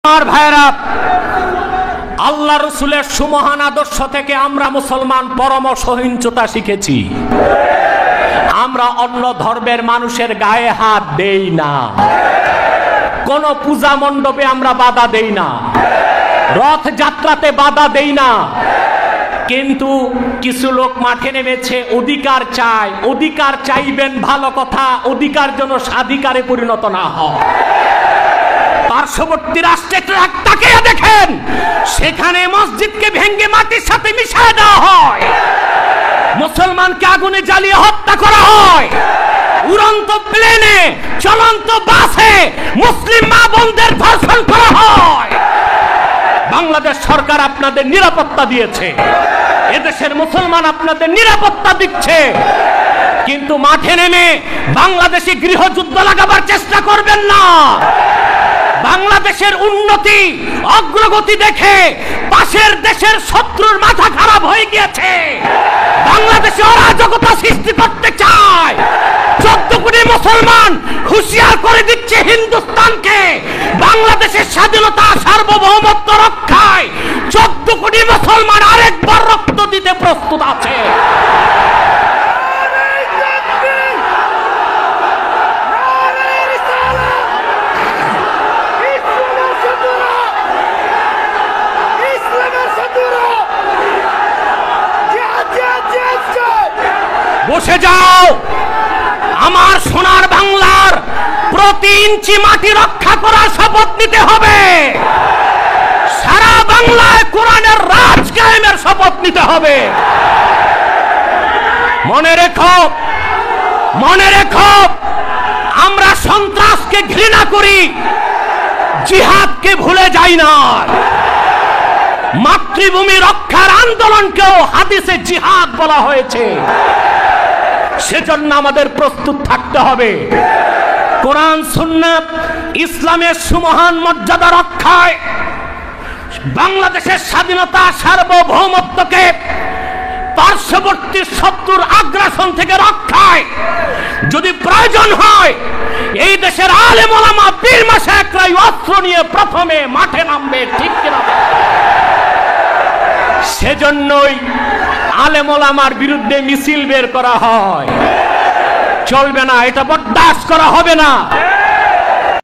আমার ভাইরা, আল্লাহ রসুলের সুমহান আদর্শ থেকে আমরা মুসলমান পরম সহিংসতা শিখেছি। আমরা অন্য ধর্মের মানুষের গায়ে হাত দেই না, কোন পূজা মণ্ডপে আমরা বাধা দেই না, রথযাত্রাতে বাধা দেই না। কিন্তু কিছু লোক মাঠে নেমেছে, অধিকার চায়। অধিকার চাইবেন, ভালো কথা, অধিকার যেন স্বাধিকারে পরিণত না হয়। পার্শ্ববর্তী রাষ্ট্রে তাকিয়ে দেখেন, সেখানে মসজিদকে ভেঙে মাটির সাথে মিশিয়ে দেওয়া হয়, মুসলমানকে আগুনে জ্বালিয়ে হত্যা করা হয়, উড়ন্ত প্লেনে চলন্ত বাসে মুসলিম মা বোনদের ধর্ষণ করা হয়। বাংলাদেশ সরকার আপনাদের নিরাপত্তা দিয়েছে, এদেশের মুসলমান আপনাদের নিরাপত্তা দিচ্ছে, কিন্তু মাঠে নেমে বাংলাদেশে গৃহযুদ্ধ লাগাবার চেষ্টা করবেন না। বাংলাদেশের উন্নতি অগ্রগতি দেখে পাশের দেশের শত্রুর মাথা খারাপ হয়ে গিয়েছে, বাংলাদেশে অরাজকতা সৃষ্টি করতে চায়। 14 কোটি মুসলমান হুঁশিয়ার করে দিচ্ছে হিন্দুস্তানকে, বাংলাদেশের স্বাধীনতা সার্বভৌমত্ব রক্ষায় 14 কোটি মুসলমান আরেকবার রক্ত দিতে প্রস্তুত আছে। বসে যাও, আমার সোনার বাংলার প্রতি ইঞ্চি মাটি রক্ষা করার শপথ নিতে হবে। সারা বাংলায় কোরআনের রাজ কায়েমের শপথ নিতে হবে। মনে রেখো, মনে রেখো, আমরা সন্ত্রাসকে ঘৃণা করি, জিহাদকে ভুলে যাই না। মাতৃভূমি রক্ষার আন্দোলনকেও হাদিসে জিহাদ বলা হয়েছে। সেজন্য আমাদের প্রস্তুত থাকতে হবে। কোরআন সুন্নাত ইসলামের সুমহান মর্যাদা রক্ষায়, বাংলাদেশের স্বাধীনতা সার্বভৌমত্বকে পার্শ্ববর্তী শত্রুর আগ্রাসন থেকে রক্ষায় যদি প্রয়োজন হয়, এই দেশের আলেম ওলামা পীর মাশায়েখরা অস্ত্র নিয়ে প্রথমে মাঠে নামবে, ঠিক কিনা? সেজন্যই আলেম ওলামার বিরুদ্ধে মিছিল বের করা হয়। চলবে না, এটা বরদাস্ত করা হবে না।